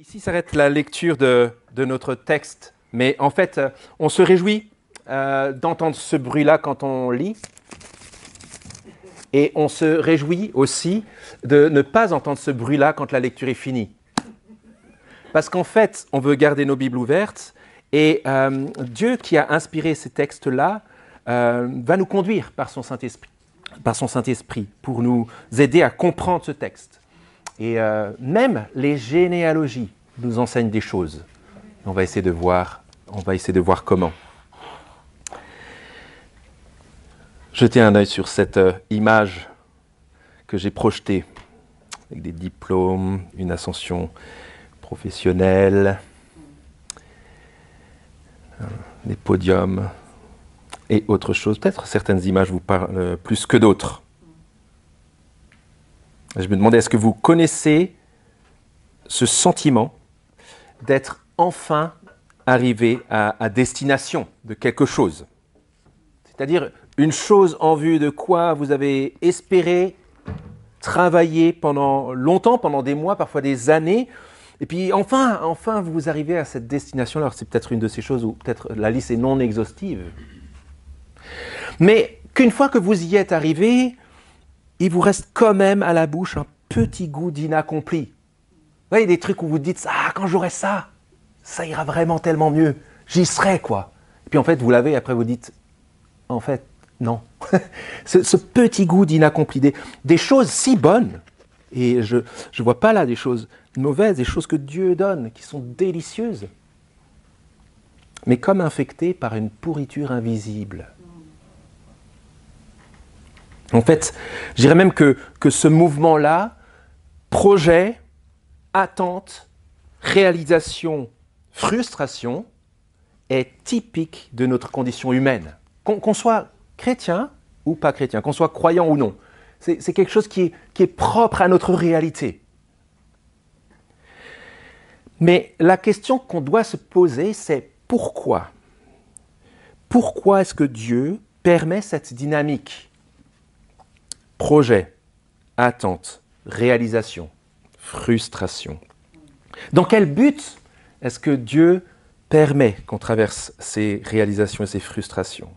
Ici s'arrête la lecture de notre texte, mais en fait, on se réjouit d'entendre ce bruit-là quand on lit, et on se réjouit aussi de ne pas entendre ce bruit-là quand la lecture est finie. Parce qu'en fait, on veut garder nos Bibles ouvertes, et Dieu qui a inspiré ces textes-là va nous conduire par son Saint-Esprit, pour nous aider à comprendre ce texte. Et même les généalogies nous enseignent des choses. On va essayer de voir comment. Jetez un œil sur cette image que j'ai projetée, avec des diplômes, une ascension professionnelle, des podiums et autre chose. Peut-être certaines images vous parlent plus que d'autres. Je me demandais, est-ce que vous connaissez ce sentiment d'être enfin arrivé à destination de quelque chose? C'est-à-dire une chose en vue de quoi vous avez espéré, travaillé pendant longtemps, pendant des mois, parfois des années, et puis enfin vous arrivez à cette destination. Alors c'est peut-être une de ces choses où peut-être la liste est non exhaustive. Mais qu'une fois que vous y êtes arrivé, il vous reste quand même à la bouche un petit goût d'inaccompli. Vous voyez, des trucs où vous dites « Ah, quand j'aurai ça, ça ira vraiment tellement mieux. J'y serai, quoi. » Et puis en fait, vous l'avez, et après vous dites « En fait, non. » ce petit goût d'inaccompli, des choses si bonnes, et je ne vois pas là des choses mauvaises, des choses que Dieu donne, qui sont délicieuses, mais comme infectées par une pourriture invisible. En fait, je dirais même que ce mouvement-là, projet, attente, réalisation, frustration, est typique de notre condition humaine. Qu'on soit chrétien ou pas chrétien, qu'on soit croyant ou non, c'est quelque chose qui est propre à notre réalité. Mais la question qu'on doit se poser, c'est pourquoi ? Pourquoi est-ce que Dieu permet cette dynamique ? Projet, attente, réalisation, frustration. Dans quel but est-ce que Dieu permet qu'on traverse ces réalisations et ces frustrations ?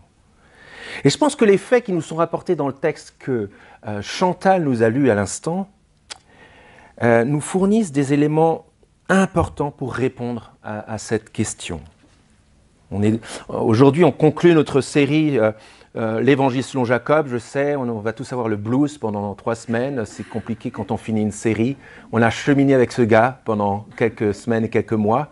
Et je pense que les faits qui nous sont rapportés dans le texte que Chantal nous a lu à l'instant nous fournissent des éléments importants pour répondre à cette question. Aujourd'hui, on conclut notre série l'Évangile selon Jacob. Je sais, on va tous avoir le blues pendant 3 semaines. C'est compliqué quand on finit une série. On a cheminé avec ce gars pendant quelques semaines et quelques mois.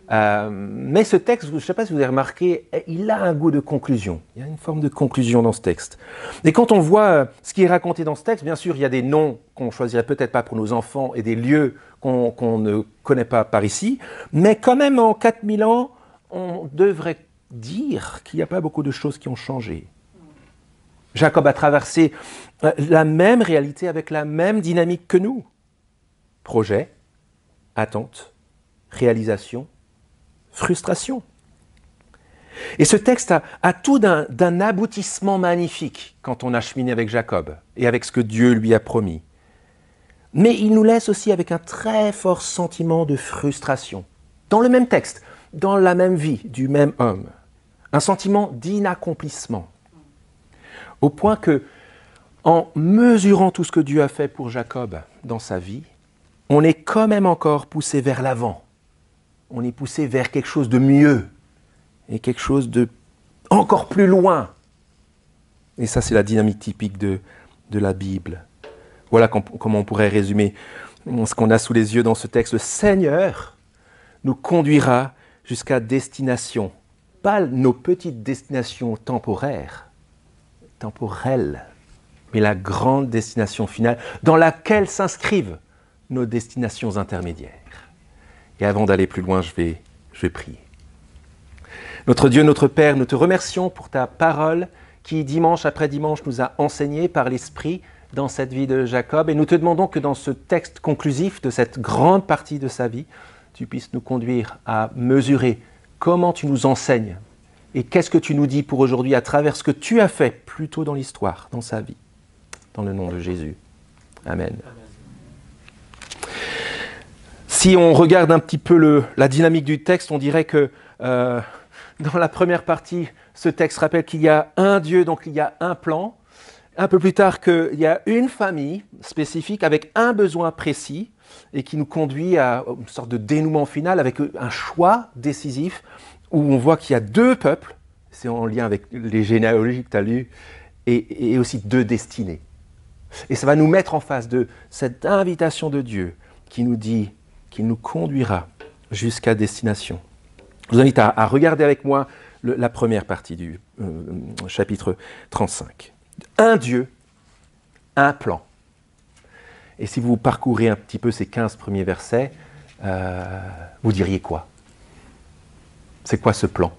Mais ce texte, je ne sais pas si vous avez remarqué, il a un goût de conclusion. Il y a une forme de conclusion dans ce texte. Et quand on voit ce qui est raconté dans ce texte, bien sûr, il y a des noms qu'on ne choisirait peut-être pas pour nos enfants et des lieux qu'on ne connaît pas par ici. Mais quand même, en 4000 ans, on devrait dire qu'il n'y a pas beaucoup de choses qui ont changé. Jacob a traversé la même réalité avec la même dynamique que nous. Projet, attente, réalisation, frustration. Et ce texte a tout d'un aboutissement magnifique quand on a cheminé avec Jacob et avec ce que Dieu lui a promis. Mais il nous laisse aussi avec un très fort sentiment de frustration. Dans le même texte, dans la même vie du même homme. Un sentiment d'inaccomplissement. Au point que, en mesurant tout ce que Dieu a fait pour Jacob dans sa vie, on est quand même encore poussé vers l'avant. On est poussé vers quelque chose de mieux et quelque chose de encore plus loin. Et ça, c'est la dynamique typique de la Bible. Voilà comment on pourrait résumer ce qu'on a sous les yeux dans ce texte. Le Seigneur nous conduira jusqu'à destination. Pas nos petites destinations temporelles, mais la grande destination finale dans laquelle s'inscrivent nos destinations intermédiaires. Et avant d'aller plus loin, je vais prier. Notre Dieu, notre Père, nous te remercions pour ta parole qui, dimanche après dimanche, nous a enseigné par l'Esprit dans cette vie de Jacob. Et nous te demandons que dans ce texte conclusif de cette grande partie de sa vie, tu puisses nous conduire à mesurer comment tu nous enseignes et qu'est-ce que tu nous dis pour aujourd'hui à travers ce que tu as fait plus tôt dans l'histoire, dans sa vie. Dans le nom de Jésus. Amen. Si on regarde un petit peu la dynamique du texte, on dirait que dans la première partie, ce texte rappelle qu'il y a un Dieu, donc il y a un plan. Un peu plus tard, qu'il y a une famille spécifique avec un besoin précis et qui nous conduit à une sorte de dénouement final avec un choix décisif où on voit qu'il y a deux peuples, c'est en lien avec les généalogies que tu as lues, et aussi deux destinées. Et ça va nous mettre en face de cette invitation de Dieu qui nous dit qu'il nous conduira jusqu'à destination. Je vous invite à regarder avec moi la première partie du chapitre 35. Un Dieu, un plan. Et si vous parcourez un petit peu ces 15 premiers versets, vous diriez quoi? C'est quoi ce plan?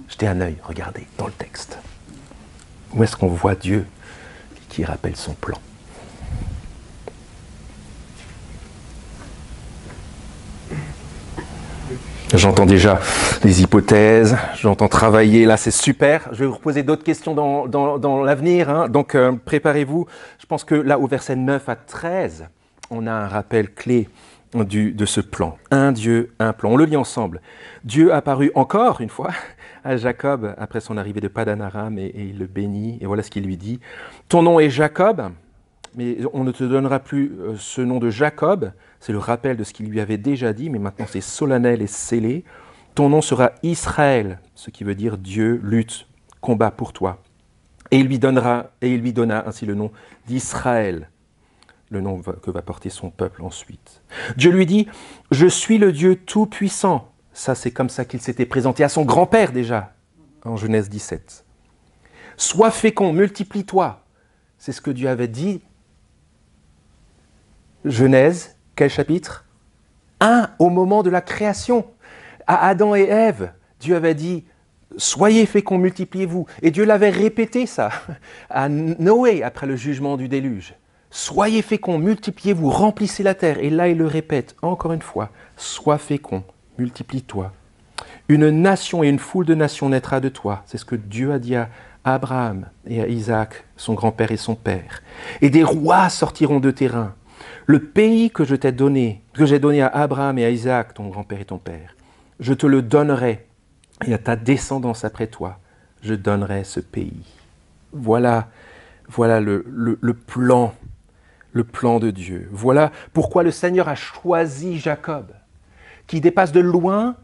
Jetez un œil, regardez dans le texte. Où est-ce qu'on voit Dieu qui rappelle son plan? J'entends déjà les hypothèses, j'entends travailler, là c'est super. Je vais vous reposer d'autres questions dans l'avenir, hein. Donc préparez-vous. Je pense que là au verset 9 à 13, on a un rappel clé de ce plan. Un Dieu, un plan. On le lit ensemble. Dieu apparut encore une fois à Jacob après son arrivée de Padan Aram et il le bénit. Et voilà ce qu'il lui dit. Ton nom est Jacob, mais on ne te donnera plus ce nom de Jacob. C'est le rappel de ce qu'il lui avait déjà dit, mais maintenant c'est solennel et scellé. Ton nom sera Israël, ce qui veut dire Dieu lutte, combat pour toi. Et il lui donna ainsi le nom d'Israël, le nom que va porter son peuple ensuite. Dieu lui dit, je suis le Dieu tout-puissant. Ça, c'est comme ça qu'il s'était présenté à son grand-père déjà, en Genèse 17. Sois fécond, multiplie-toi. C'est ce que Dieu avait dit. Genèse, quel chapitre? 1, au moment de la création. À Adam et Ève, Dieu avait dit, soyez féconds, multipliez-vous. Et Dieu l'avait répété ça à Noé après le jugement du déluge. Soyez féconds, multipliez-vous, remplissez la terre. Et là, il le répète encore une fois, sois fécond, multiplie-toi. Une nation et une foule de nations naîtra de toi. C'est ce que Dieu a dit à Abraham et à Isaac, son grand-père et son père. Et des rois sortiront de tes reins. Le pays que j'ai donné à Abraham et à Isaac, ton grand-père et ton père, je te le donnerai, et à ta descendance après toi, je donnerai ce pays. Voilà le plan de Dieu. Voilà pourquoi le Seigneur a choisi Jacob, qui dépasse de loin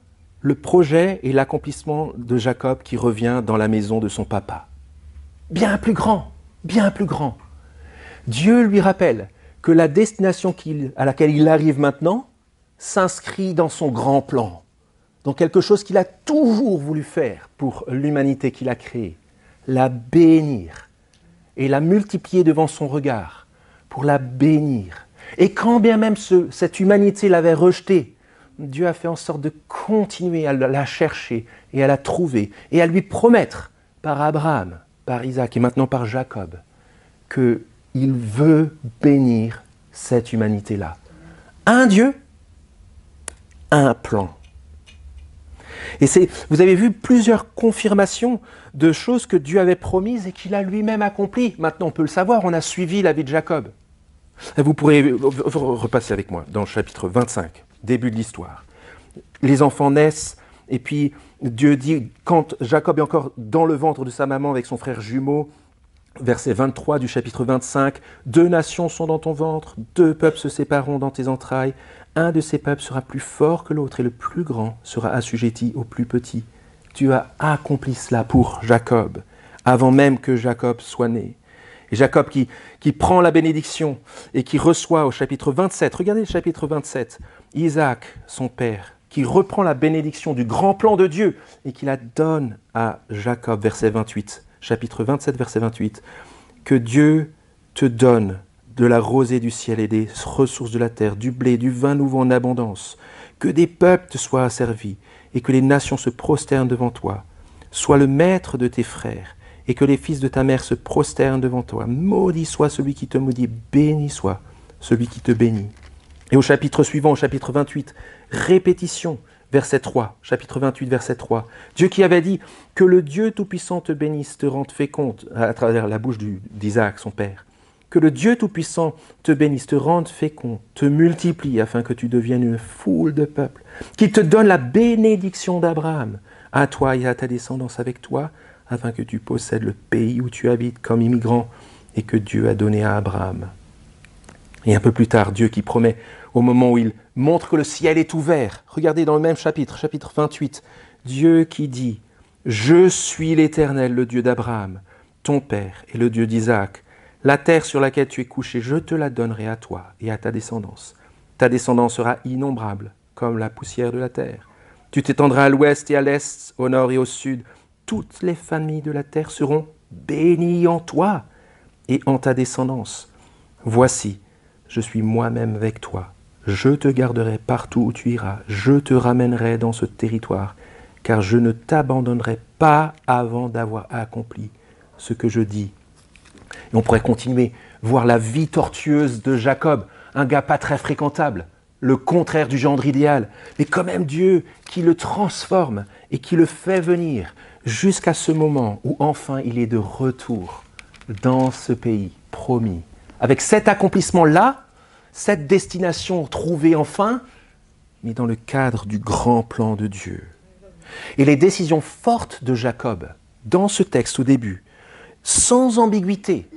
le projet et l'accomplissement de Jacob qui revient dans la maison de son papa. Bien plus grand, bien plus grand. Dieu lui rappelle que la destination à laquelle il arrive maintenant s'inscrit dans son grand plan, dans quelque chose qu'il a toujours voulu faire pour l'humanité qu'il a créée, la bénir et la multiplier devant son regard, pour la bénir. Et quand bien même cette humanité l'avait rejetée, Dieu a fait en sorte de continuer à la chercher et à la trouver et à lui promettre par Abraham, par Isaac et maintenant par Jacob qu'il veut bénir cette humanité-là. Un Dieu, un plan. Et vous avez vu plusieurs confirmations de choses que Dieu avait promises et qu'il a lui-même accomplies. Maintenant, on peut le savoir, on a suivi la vie de Jacob. Et vous pourrez repasser avec moi dans le chapitre 25, début de l'histoire. Les enfants naissent, et puis Dieu dit, quand Jacob est encore dans le ventre de sa maman avec son frère jumeau, verset 23 du chapitre 25, « Deux nations sont dans ton ventre, deux peuples se sépareront dans tes entrailles. Un de ces peuples sera plus fort que l'autre et le plus grand sera assujetti au plus petit. » Dieu a accompli cela pour Jacob, avant même que Jacob soit né. Et Jacob qui prend la bénédiction et qui reçoit au chapitre 27, regardez le chapitre 27, Isaac, son père, qui reprend la bénédiction du grand plan de Dieu et qui la donne à Jacob, verset 28. Chapitre 27, verset 28, « Que Dieu te donne de la rosée du ciel et des ressources de la terre, du blé, du vin nouveau en abondance, que des peuples te soient asservis et que les nations se prosternent devant toi. Sois le maître de tes frères et que les fils de ta mère se prosternent devant toi. Maudit soit celui qui te maudit, béni soit celui qui te bénit. » Et au chapitre suivant, au chapitre 28, répétition, verset 3, chapitre 28, verset 3. Dieu qui avait dit que le Dieu Tout-Puissant te bénisse, te rende féconde à travers la bouche d'Isaac, son père. Que le Dieu Tout-Puissant te bénisse, te rende fécond, te multiplie afin que tu deviennes une foule de peuples. Qu'il te donne la bénédiction d'Abraham, à toi et à ta descendance avec toi, afin que tu possèdes le pays où tu habites comme immigrant et que Dieu a donné à Abraham. Et un peu plus tard, Dieu qui promet, au moment où il montre que le ciel est ouvert, regardez dans le même chapitre, chapitre 28, Dieu qui dit « Je suis l'Éternel, le Dieu d'Abraham, ton père et le Dieu d'Isaac. La terre sur laquelle tu es couché, je te la donnerai à toi et à ta descendance. Ta descendance sera innombrable, comme la poussière de la terre. Tu t'étendras à l'ouest et à l'est, au nord et au sud. Toutes les familles de la terre seront bénies en toi et en ta descendance. Voici, je suis moi-même avec toi. Je te garderai partout où tu iras. Je te ramènerai dans ce territoire, car je ne t'abandonnerai pas avant d'avoir accompli ce que je dis. » Et on pourrait continuer, voir la vie tortueuse de Jacob, un gars pas très fréquentable, le contraire du gendre idéal, mais quand même Dieu qui le transforme et qui le fait venir jusqu'à ce moment où enfin il est de retour dans ce pays promis. Avec cet accomplissement-là, cette destination trouvée enfin, mais dans le cadre du grand plan de Dieu. Et les décisions fortes de Jacob, dans ce texte au début, sans ambiguïté,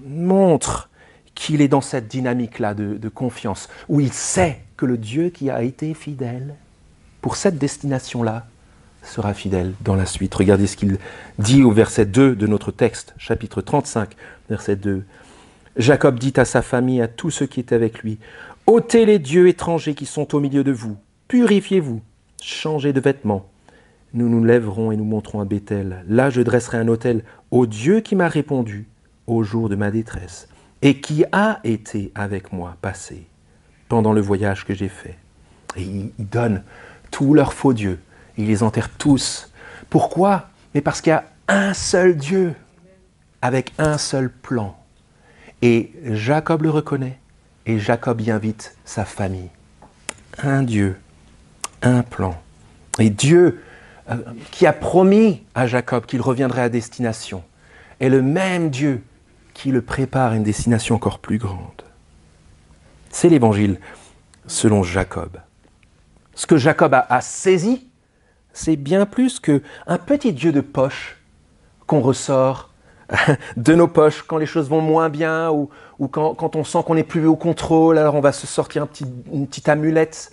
montrent qu'il est dans cette dynamique-là de confiance, où il sait que le Dieu qui a été fidèle pour cette destination-là sera fidèle dans la suite. Regardez ce qu'il dit au verset 2 de notre texte, chapitre 35, verset 2. Jacob dit à sa famille, à tous ceux qui étaient avec lui, « ôtez les dieux étrangers qui sont au milieu de vous, purifiez-vous, changez de vêtements. Nous nous lèverons et nous monterons à Béthel. Là, je dresserai un autel au Dieu qui m'a répondu au jour de ma détresse et qui a été avec moi passé pendant le voyage que j'ai fait. » Et ils donnent tous leurs faux dieux. Ils les enterrent tous. Pourquoi ? Mais parce qu'il y a un seul Dieu avec un seul plan. Et Jacob le reconnaît et Jacob y invite sa famille. Un Dieu, un plan. Et Dieu qui a promis à Jacob qu'il reviendrait à destination, est le même Dieu qui le prépare à une destination encore plus grande. C'est l'évangile selon Jacob. Ce que Jacob a saisi, c'est bien plus qu'un petit Dieu de poche qu'on ressort de nos poches quand les choses vont moins bien ou quand on sent qu'on n'est plus au contrôle, alors on va se sortir une petite amulette.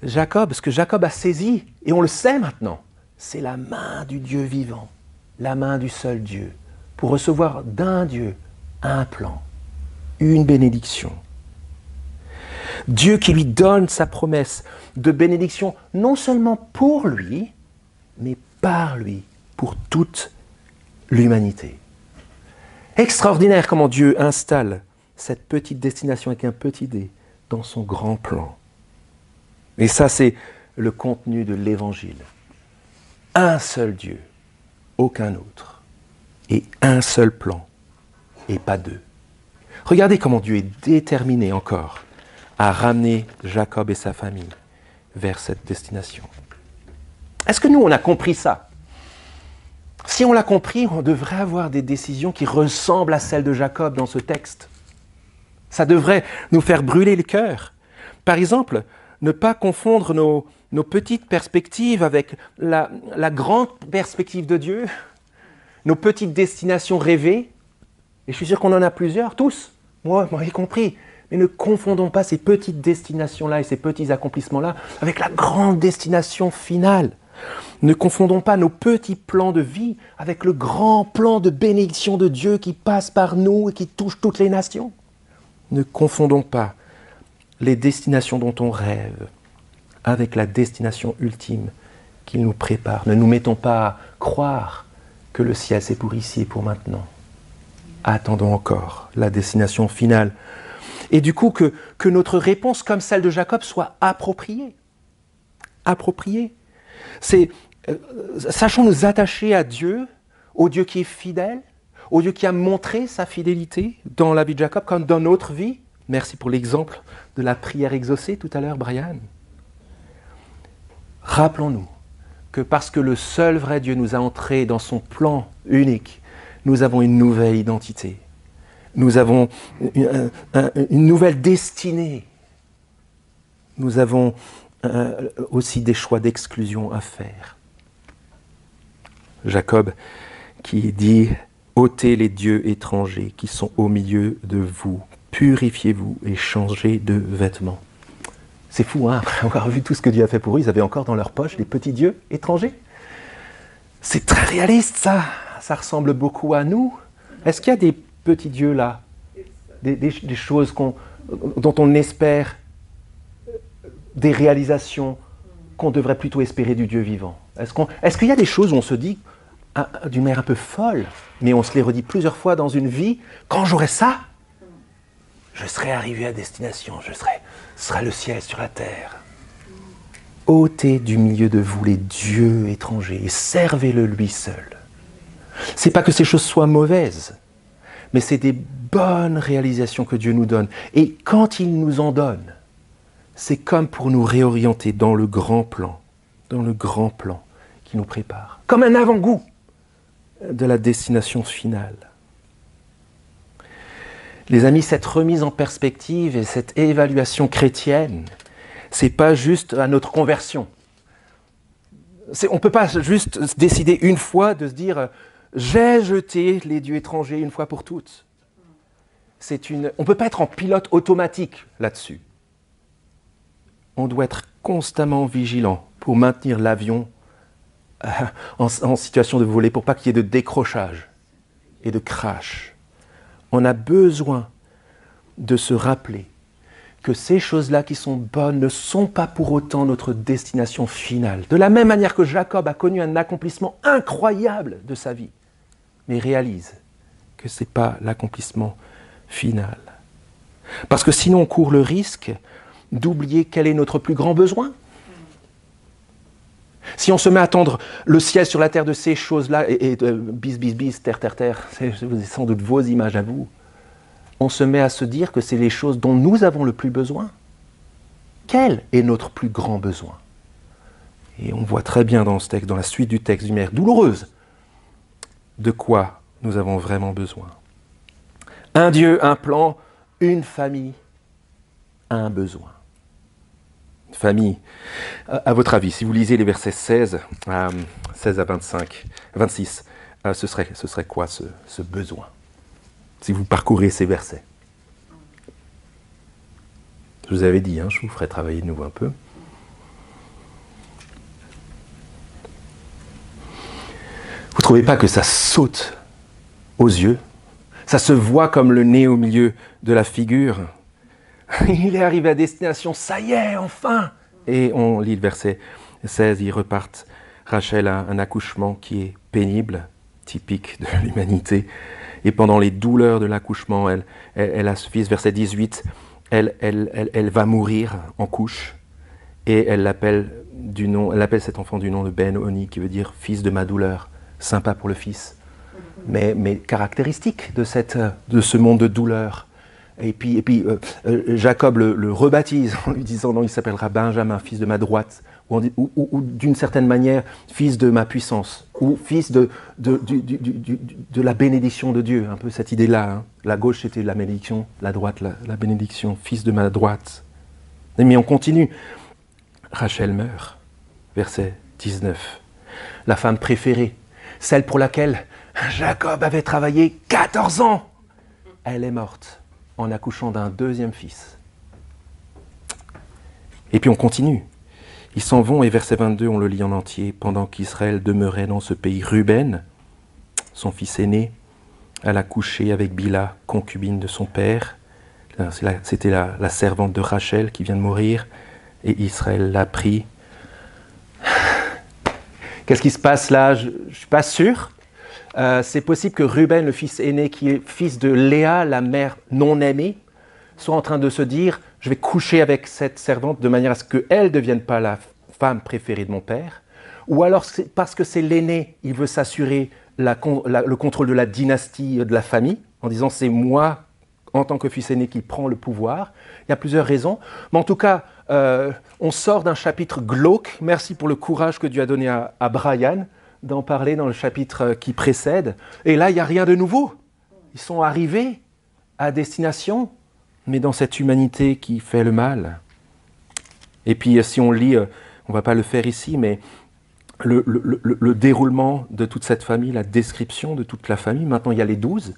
Jacob, ce que Jacob a saisi, et on le sait maintenant, c'est la main du Dieu vivant, la main du seul Dieu, pour recevoir d'un Dieu un plan, une bénédiction. Dieu qui lui donne sa promesse de bénédiction, non seulement pour lui, mais par lui, pour toute l'humanité. Extraordinaire comment Dieu installe cette petite destination avec un petit dé dans son grand plan. Et ça, c'est le contenu de l'Évangile. Un seul Dieu, aucun autre. Et un seul plan, et pas deux. Regardez comment Dieu est déterminé encore à ramener Jacob et sa famille vers cette destination. Est-ce que nous, on a compris ça ? Si on l'a compris, on devrait avoir des décisions qui ressemblent à celles de Jacob dans ce texte. Ça devrait nous faire brûler le cœur. Par exemple, ne pas confondre nos petites perspectives avec la grande perspective de Dieu, nos petites destinations rêvées. Et je suis sûr qu'on en a plusieurs, tous, moi y compris. Mais ne confondons pas ces petites destinations-là et ces petits accomplissements-là avec la grande destination finale. Ne confondons pas nos petits plans de vie avec le grand plan de bénédiction de Dieu qui passe par nous et qui touche toutes les nations. Ne confondons pas les destinations dont on rêve avec la destination ultime qu'il nous prépare. Ne nous mettons pas à croire que le ciel c'est pour ici et pour maintenant. Attendons encore la destination finale. Et du coup, que notre réponse, comme celle de Jacob, soit appropriée. Appropriée. Sachons nous attacher à Dieu, au Dieu qui est fidèle, au Dieu qui a montré sa fidélité dans la vie de Jacob, comme dans notre vie. Merci pour l'exemple de la prière exaucée tout à l'heure, Brian. Rappelons-nous que parce que le seul vrai Dieu nous a entrés dans son plan unique, nous avons une nouvelle identité. Nous avons une nouvelle destinée. Nous avons aussi des choix d'exclusion à faire. Jacob qui dit « ôtez les dieux étrangers qui sont au milieu de vous, purifiez-vous et changez de vêtements. » C'est fou, hein, après avoir vu tout ce que Dieu a fait pour eux, ils avaient encore dans leur poche les petits dieux étrangers. C'est très réaliste, ça. Ça ressemble beaucoup à nous. Est-ce qu'il y a des petits dieux là, des choses dont on espère, des réalisations qu'on devrait plutôt espérer du Dieu vivant? Est-ce qu'il y a des choses où on se dit, d'une manière un peu folle, mais on se les redit plusieurs fois dans une vie, quand j'aurai ça, je serai arrivé à destination, ce sera le ciel sur la terre. Ôtez du milieu de vous les dieux étrangers et servez-le lui seul. C'est pas que ces choses soient mauvaises, mais c'est des bonnes réalisations que Dieu nous donne. Et quand il nous en donne, c'est comme pour nous réorienter dans le grand plan qui nous prépare, comme un avant-goût de la destination finale. Les amis, cette remise en perspective et cette évaluation chrétienne, c'est pas juste à notre conversion. On ne peut pas juste décider une fois de se dire « j'ai jeté les dieux étrangers une fois pour toutes ». On ne peut pas être en pilote automatique là-dessus. On doit être constamment vigilant pour maintenir l'avion en situation de voler, pour pas qu'il y ait de décrochage et de crash. On a besoin de se rappeler que ces choses-là qui sont bonnes ne sont pas pour autant notre destination finale. De la même manière que Jacob a connu un accomplissement incroyable de sa vie, mais réalise que ce n'est pas l'accomplissement final. Parce que sinon on court le risque d'oublier quel est notre plus grand besoin. Si on se met à attendre le ciel sur la terre de ces choses-là, et bis, terre, c'est sans doute vos images à vous, on se met à se dire que c'est les choses dont nous avons le plus besoin. Quel est notre plus grand besoin? Et on voit très bien dans ce texte, dans la suite du texte, d'une manière douloureuse, de quoi nous avons vraiment besoin. Un Dieu, un plan, une famille, un besoin. Famille, à votre avis, si vous lisez les versets 16 à 26, ce serait quoi ce besoin? Si vous parcourez ces versets. Je vous avais dit, je vous ferai travailler de nouveau un peu. Vous ne trouvez pas que ça saute aux yeux? Ça se voit comme le nez au milieu de la figure. Il est arrivé à destination, ça y est, enfin! Et on lit le verset 16, ils repartent. Rachel a un accouchement qui est pénible, typique de l'humanité. Et pendant les douleurs de l'accouchement, elle a ce fils, verset 18, elle va mourir en couche. Et elle appelle cet enfant du nom de Ben-Oni, qui veut dire fils de ma douleur. Sympa pour le fils, mais caractéristique de ce monde de douleur. Et puis Jacob le rebaptise en lui disant non, il s'appellera Benjamin, fils de ma droite, ou d'une certaine manière, fils de ma puissance, ou fils de la bénédiction de Dieu, un peu cette idée-là. La gauche c'était la bénédiction, la droite la bénédiction, fils de ma droite. Mais on continue. Rachel meurt, verset 19. La femme préférée, celle pour laquelle Jacob avait travaillé 14 ans, elle est morte en accouchant d'un deuxième fils. Et puis on continue. Ils s'en vont et verset 22, on le lit en entier. Pendant qu'Israël demeurait dans ce pays, Ruben, son fils aîné, alla coucher avec Bila, concubine de son père. C'était la servante de Rachel qui vient de mourir. Et Israël l'a pris. Qu'est-ce qui se passe là? Je ne suis pas sûr. C'est possible que Ruben, le fils aîné, qui est fils de Léa, la mère non aimée, soit en train de se dire « je vais coucher avec cette servante de manière à ce qu'elle ne devienne pas la femme préférée de mon père ». Ou alors parce que c'est l'aîné, il veut s'assurer le contrôle de la dynastie de la famille, en disant « c'est moi, en tant que fils aîné, qui prend le pouvoir ». Il y a plusieurs raisons. Mais en tout cas, on sort d'un chapitre glauque. Merci pour le courage que Dieu a donné à Brian d'en parler dans le chapitre qui précède. Et là, il n'y a rien de nouveau. Ils sont arrivés à destination, mais dans cette humanité qui fait le mal. Et puis si on lit, on ne va pas le faire ici, mais le déroulement de toute cette famille, la description de toute la famille, maintenant il y a les 12,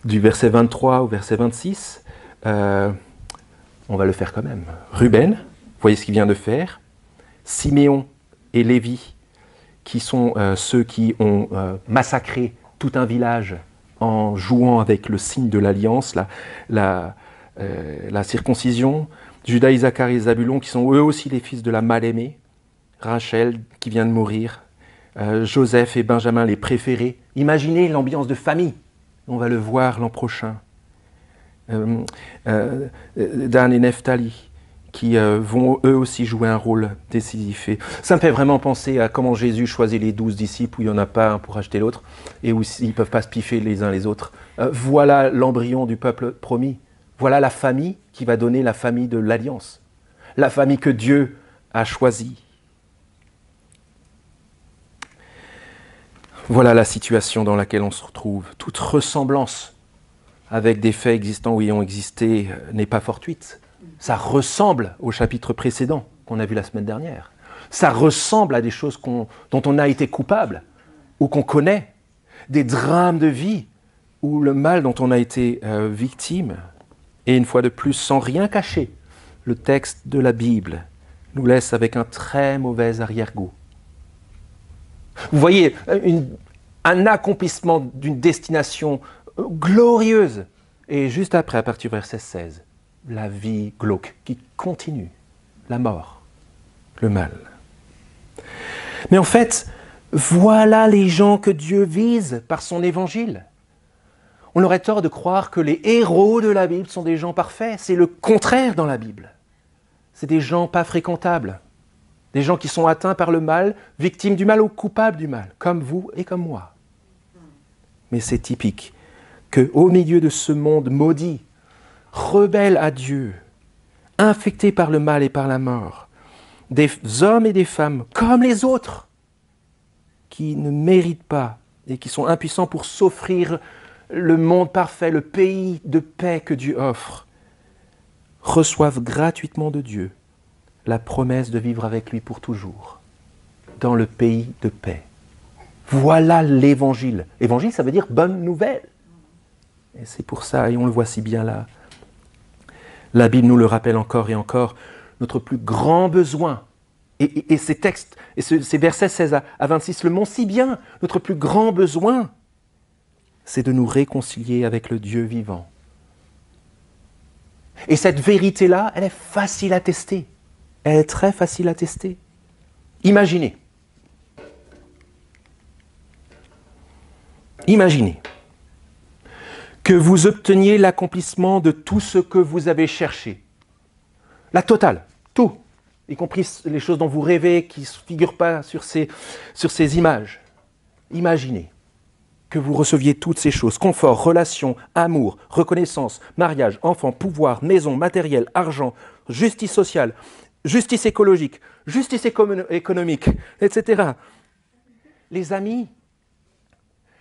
du verset 23 au verset 26, on va le faire quand même. Ruben, voyez ce qu'il vient de faire. Siméon et Lévi, qui sont ceux qui ont massacré tout un village en jouant avec le signe de l'alliance, la circoncision. Judas, Isaacar et Zabulon, qui sont eux aussi les fils de la mal-aimée. Rachel, qui vient de mourir. Joseph et Benjamin, les préférés. Imaginez l'ambiance de famille. On va le voir l'an prochain. Dan et Nephtali, qui vont eux aussi jouer un rôle décisif. Et ça me fait vraiment penser à comment Jésus choisit les 12 disciples, où il n'y en a pas un pour acheter l'autre, et où ils ne peuvent pas se piffer les uns les autres. Voilà l'embryon du peuple promis. Voilà la famille qui va donner la famille de l'Alliance. La famille que Dieu a choisie. Voilà la situation dans laquelle on se retrouve. Toute ressemblance avec des faits existants ou ayant existé n'est pas fortuite. Ça ressemble au chapitre précédent qu'on a vu la semaine dernière. Ça ressemble à des choses dont on a été coupable ou qu'on connaît. Des drames de vie ou le mal dont on a été victime. Et une fois de plus, sans rien cacher, le texte de la Bible nous laisse avec un très mauvais arrière-goût. Vous voyez, un accomplissement d'une destination glorieuse. Et juste après, à partir du verset 16, la vie glauque qui continue, la mort, le mal. Mais en fait, voilà les gens que Dieu vise par son évangile. On aurait tort de croire que les héros de la Bible sont des gens parfaits. C'est le contraire dans la Bible. C'est des gens pas fréquentables. Des gens qui sont atteints par le mal, victimes du mal ou coupables du mal, comme vous et comme moi. Mais c'est typique qu'au milieu de ce monde maudit, rebelle à Dieu, infecté par le mal et par la mort, des hommes et des femmes comme les autres, qui ne méritent pas et qui sont impuissants pour s'offrir le monde parfait, le pays de paix que Dieu offre, reçoivent gratuitement de Dieu la promesse de vivre avec lui pour toujours, dans le pays de paix. Voilà l'évangile. Évangile, ça veut dire bonne nouvelle. Et c'est pour ça, et on le voit si bien là, la Bible nous le rappelle encore et encore, notre plus grand besoin, et ces textes, et ces versets 16 à 26 le montrent si bien, notre plus grand besoin, c'est de nous réconcilier avec le Dieu vivant. Et cette vérité-là, elle est facile à tester. Elle est très facile à tester. Imaginez que vous obteniez l'accomplissement de tout ce que vous avez cherché. La totale, tout, y compris les choses dont vous rêvez, qui ne se figurent pas sur ces images. Imaginez que vous receviez toutes ces choses, confort, relations, amour, reconnaissance, mariage, enfants, pouvoir, maison, matériel, argent, justice sociale, justice écologique, justice économique, etc. Les amis,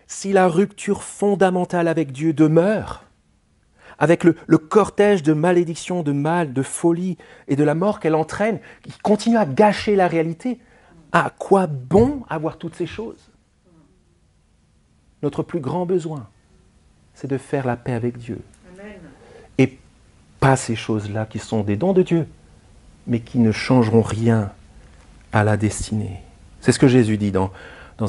si la rupture fondamentale avec Dieu demeure, avec le cortège de malédictions, de mal, de folie et de la mort qu'elle entraîne, qui continue à gâcher la réalité, à quoi bon avoir toutes ces choses ? Notre plus grand besoin, c'est de faire la paix avec Dieu. Amen. Et pas ces choses-là qui sont des dons de Dieu, mais qui ne changeront rien à la destinée. C'est ce que Jésus dit dans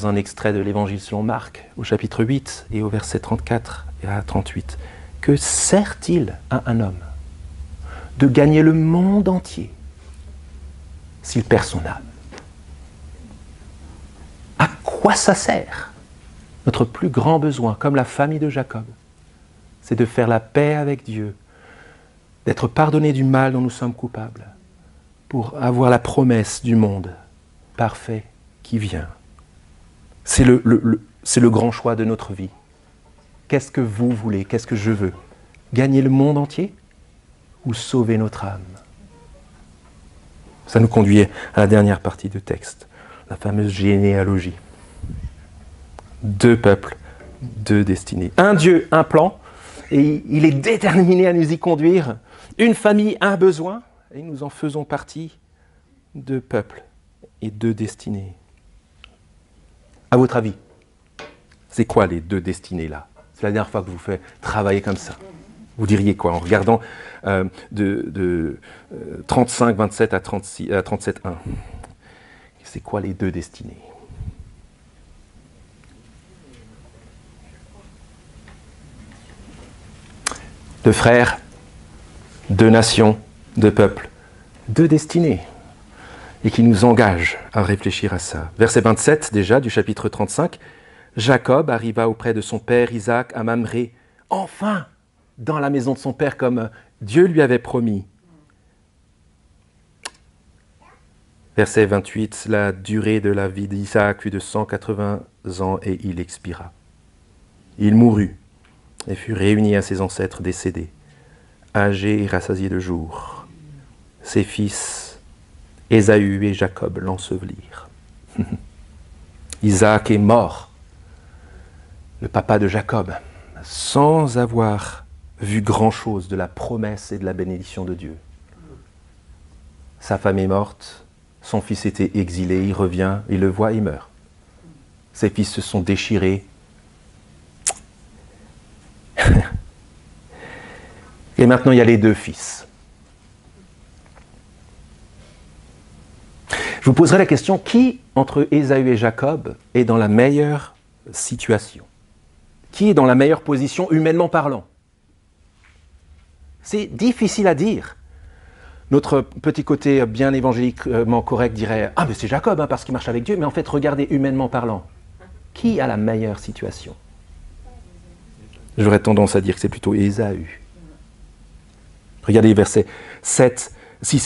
un extrait de l'Évangile selon Marc, au chapitre 8 et au verset 34 et à 38. Que sert-il à un homme de gagner le monde entier s'il perd son âme ? À quoi ça sert ? Notre plus grand besoin, comme la famille de Jacob, c'est de faire la paix avec Dieu, d'être pardonné du mal dont nous sommes coupables, pour avoir la promesse du monde parfait qui vient. C'est le grand choix de notre vie. Qu'est-ce que vous voulez ? Qu'est-ce que je veux ? Gagner le monde entier ou sauver notre âme ? Ça nous conduit à la dernière partie du texte, la fameuse généalogie. 2 peuples, 2 destinées. Un Dieu, un plan, Et il est déterminé à nous y conduire. Une famille, un besoin, et nous en faisons partie, deux peuples et deux destinées. À votre avis, c'est quoi les deux destinées là? C'est la dernière fois que vous faites travailler comme ça. Vous diriez quoi en regardant de 35, 27 à 37, 1? C'est quoi les deux destinées? Deux frères, deux nations, deux peuples, deux destinées. Et qui nous engagent à réfléchir à ça. Verset 27 déjà du chapitre 35. Jacob arriva auprès de son père Isaac à Mamré, enfin dans la maison de son père comme Dieu lui avait promis. Verset 28, la durée de la vie d'Isaac fut de 180 ans et il expira. Il mourut et fut réuni à ses ancêtres décédés, âgés et rassasiés de jours. Ses fils, Ésaü et Jacob, l'ensevelirent. Isaac est mort, le papa de Jacob, sans avoir vu grand-chose de la promesse et de la bénédiction de Dieu. Sa femme est morte, son fils était exilé, il revient, il le voit, il meurt. Ses fils se sont déchirés. Et maintenant, il y a les deux fils. Je vous poserai la question, qui, entre Ésaü et Jacob, est dans la meilleure situation? Qui est dans la meilleure position, humainement parlant? C'est difficile à dire. Notre petit côté bien évangéliquement correct dirait « Ah, mais c'est Jacob, parce qu'il marche avec Dieu. » Mais en fait, regardez, humainement parlant, qui a la meilleure situation? J'aurais tendance à dire que c'est plutôt Ésaü. Regardez les versets 6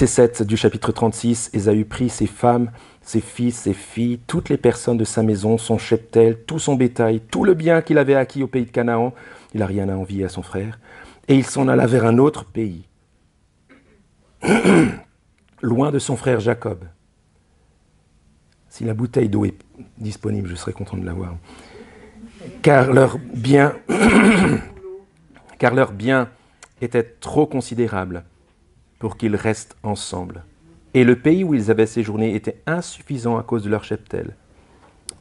et 7 du chapitre 36. Ésaü prit ses femmes, ses fils, ses filles, toutes les personnes de sa maison, son cheptel, tout son bétail, tout le bien qu'il avait acquis au pays de Canaan. Il n'a rien à envier à son frère. Et il s'en alla vers un autre pays, loin de son frère Jacob. Si la bouteille d'eau est disponible, je serais content de l'avoir. Car leur bien était trop considérable pour qu'ils restent ensemble. Et le pays où ils avaient séjourné était insuffisant à cause de leur cheptel.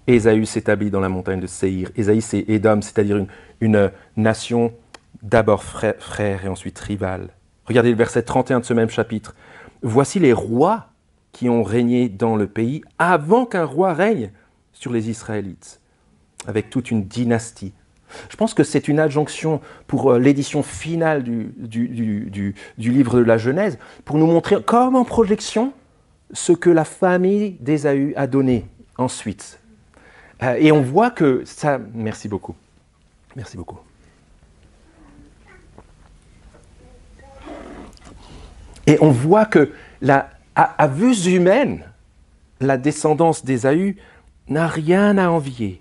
Ésaü s'établit dans la montagne de Séhir. Ésaü, c'est Édom, c'est-à-dire une nation d'abord frère et ensuite rivale. Regardez le verset 31 de ce même chapitre. Voici les rois qui ont régné dans le pays avant qu'un roi règne sur les Israélites, avec toute une dynastie. Je pense que c'est une adjonction pour l'édition finale du livre de la Genèse, pour nous montrer comme en projection ce que la famille d'Ésaü a donné ensuite. Et on voit que ça... Merci beaucoup. Merci beaucoup. Et on voit que, à vue humaine, la descendance d'Ésaü n'a rien à envier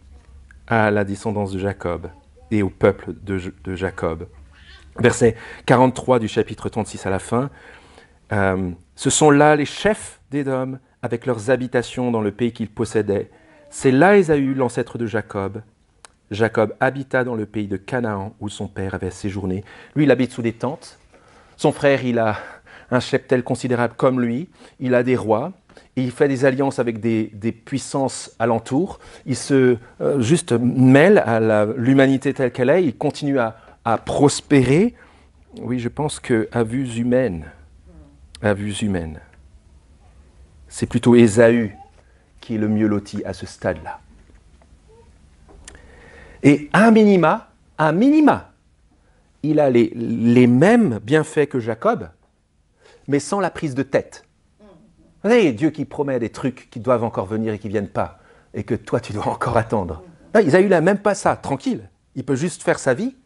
à la descendance de Jacob et au peuple de Jacob. Verset 43 du chapitre 36 à la fin. Ce sont là les chefs d'Édom avec leurs habitations dans le pays qu'ils possédaient. C'est là Ésaü, l'ancêtre de Jacob. Jacob habita dans le pays de Canaan où son père avait séjourné. Lui, il habite sous des tentes. Son frère, il a un cheptel considérable comme lui. Il a des rois. Et il fait des alliances avec des puissances alentours. Il se juste mêle à l'humanité telle qu'elle est. Il continue à prospérer. Oui, je pense qu'à vue humaine, c'est plutôt Ésaü qui est le mieux loti à ce stade-là. Et à minima, il a les mêmes bienfaits que Jacob, mais sans la prise de tête. Vous savez, Dieu qui promet des trucs qui doivent encore venir et qui ne viennent pas, et que toi, tu dois encore attendre. Non, Ésaü n'a même pas ça, tranquille. Il peut juste faire sa vie,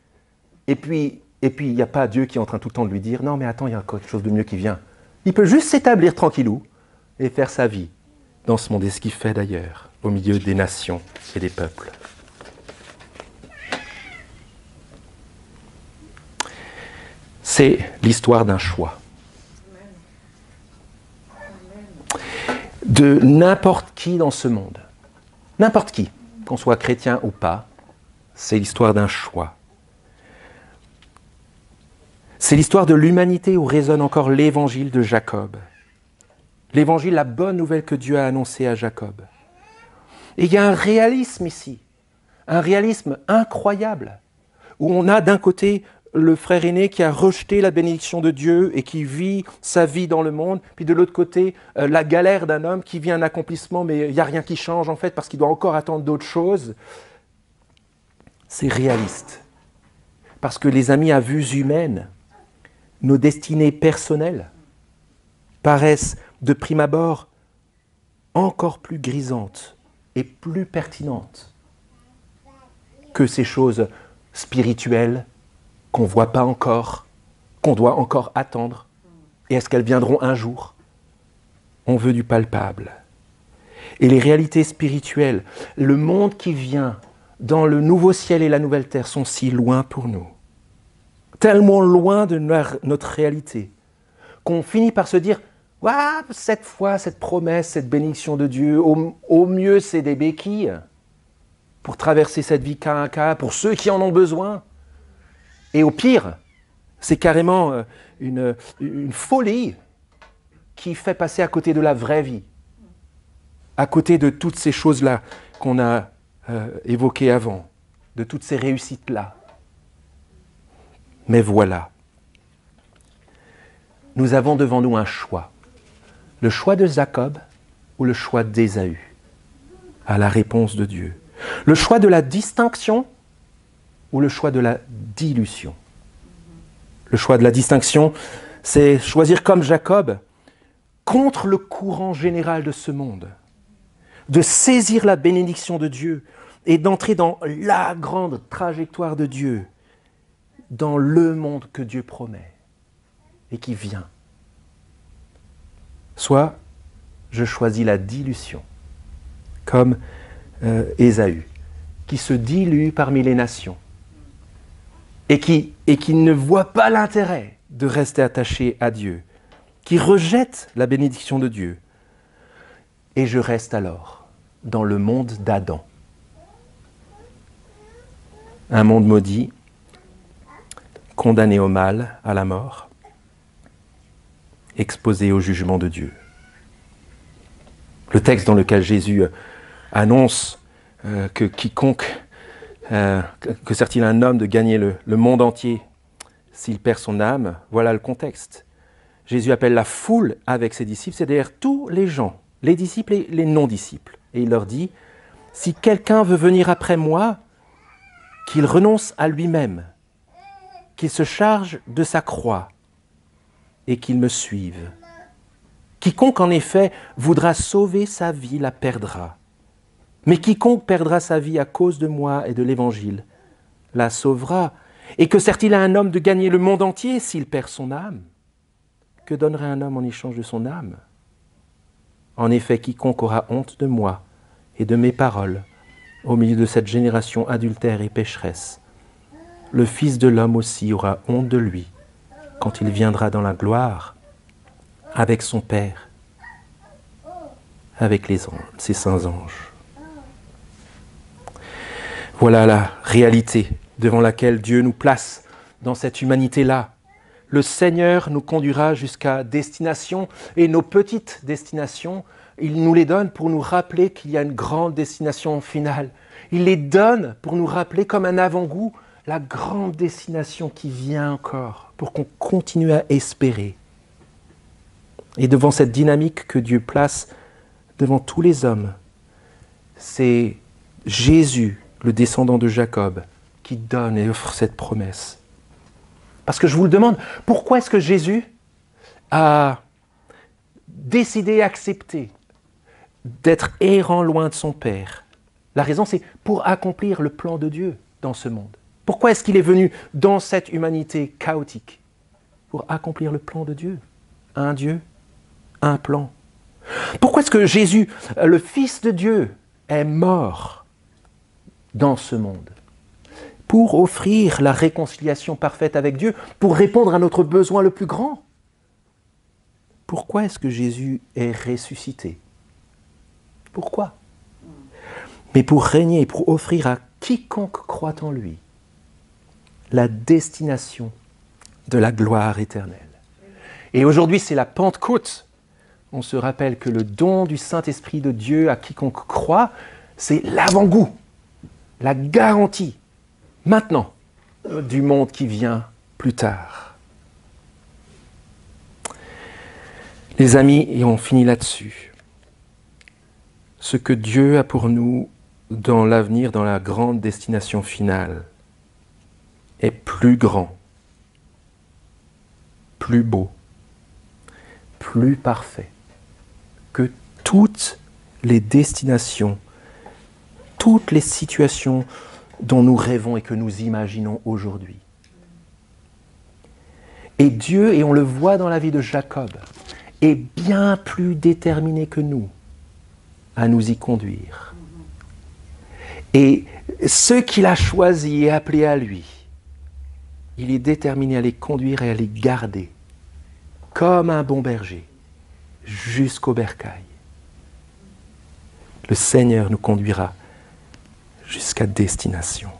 et puis il n'y a pas Dieu qui est en train tout le temps de lui dire « Non, mais attends, il y a quelque chose de mieux qui vient. » Il peut juste s'établir tranquillou et faire sa vie dans ce monde, et ce qu'il fait d'ailleurs, au milieu des nations et des peuples. C'est l'histoire d'un choix. De n'importe qui dans ce monde. N'importe qui, qu'on soit chrétien ou pas, c'est l'histoire d'un choix. C'est l'histoire de l'humanité où résonne encore l'évangile de Jacob. L'évangile, la bonne nouvelle que Dieu a annoncée à Jacob. Et il y a un réalisme ici, un réalisme incroyable, où on a d'un côté le frère aîné qui a rejeté la bénédiction de Dieu et qui vit sa vie dans le monde, puis de l'autre côté, la galère d'un homme qui vit un accomplissement, mais il n'y a rien qui change en fait, parce qu'il doit encore attendre d'autres choses. C'est réaliste. Parce que les amis, à vue humaine, nos destinées personnelles paraissent de prime abord encore plus grisantes et plus pertinentes que ces choses spirituelles qu'on ne voit pas encore, qu'on doit encore attendre. Et est-ce qu'elles viendront un jour? On veut du palpable. Et les réalités spirituelles, le monde qui vient dans le nouveau ciel et la nouvelle terre sont si loin pour nous. Tellement loin de notre réalité, qu'on finit par se dire « Ah, cette fois, cette promesse, cette bénédiction de Dieu, au mieux c'est des béquilles pour traverser cette vie cas à cas, pour ceux qui en ont besoin. Et au pire, c'est carrément une folie qui fait passer à côté de la vraie vie, à côté de toutes ces choses-là qu'on a évoquées avant, de toutes ces réussites-là. » Mais voilà, nous avons devant nous un choix. Le choix de Jacob ou le choix d'Ésaü à la réponse de Dieu. Le choix de la distinction ou le choix de la dilution. Le choix de la distinction, c'est choisir comme Jacob contre le courant général de ce monde, de saisir la bénédiction de Dieu et d'entrer dans la grande trajectoire de Dieu, dans le monde que Dieu promet et qui vient. Soit je choisis la dilution, comme Ésaü, qui se dilue parmi les nations et qui ne voit pas l'intérêt de rester attaché à Dieu, qui rejette la bénédiction de Dieu. Et je reste alors dans le monde d'Adam. Un monde maudit, condamné au mal, à la mort, exposé au jugement de Dieu. Le texte dans lequel Jésus annonce que sert-il à un homme de gagner le monde entier s'il perd son âme, voilà le contexte. Jésus appelle la foule avec ses disciples, c'est-à-dire tous les gens, les disciples et les non-disciples. Et il leur dit, si quelqu'un veut venir après moi, qu'il renonce à lui-même, qu'il se charge de sa croix et qu'il me suive. Quiconque en effet voudra sauver sa vie la perdra. Mais quiconque perdra sa vie à cause de moi et de l'Évangile la sauvera. Et que sert-il à un homme de gagner le monde entier s'il perd son âme? Que donnerait un homme en échange de son âme? En effet, quiconque aura honte de moi et de mes paroles au milieu de cette génération adultère et pécheresse, le Fils de l'homme aussi aura honte de lui quand il viendra dans la gloire avec son Père, avec ses saints anges. Voilà la réalité devant laquelle Dieu nous place dans cette humanité-là. Le Seigneur nous conduira jusqu'à destination et nos petites destinations, il nous les donne pour nous rappeler qu'il y a une grande destination finale. Il les donne pour nous rappeler comme un avant-goût la grande destination qui vient encore, pour qu'on continue à espérer. Et devant cette dynamique que Dieu place devant tous les hommes, c'est Jésus, le descendant de Jacob, qui donne et offre cette promesse. Parce que je vous le demande, pourquoi est-ce que Jésus a décidé et accepté d'être errant loin de son Père? La raison, c'est pour accomplir le plan de Dieu dans ce monde. Pourquoi est-ce qu'il est venu dans cette humanité chaotique? Pour accomplir le plan de Dieu. Un Dieu, un plan. Pourquoi est-ce que Jésus, le Fils de Dieu, est mort dans ce monde? Pour offrir la réconciliation parfaite avec Dieu, pour répondre à notre besoin le plus grand. Pourquoi est-ce que Jésus est ressuscité? Pourquoi? Mais pour régner et pour offrir à quiconque croit en lui la destination de la gloire éternelle. Et aujourd'hui, c'est la Pentecôte. On se rappelle que le don du Saint-Esprit de Dieu à quiconque croit, c'est l'avant-goût, la garantie, maintenant, du monde qui vient plus tard. Les amis, et on finit là-dessus, ce que Dieu a pour nous dans l'avenir, dans la grande destination finale, est plus grand, plus beau, plus parfait que toutes les destinations, toutes les situations dont nous rêvons et que nous imaginons aujourd'hui. Et Dieu, et on le voit dans la vie de Jacob, est bien plus déterminé que nous à nous y conduire. Et ceux qu'il a choisis et appelés à lui, il est déterminé à les conduire et à les garder, comme un bon berger, jusqu'au bercail. Le Seigneur nous conduira jusqu'à destination.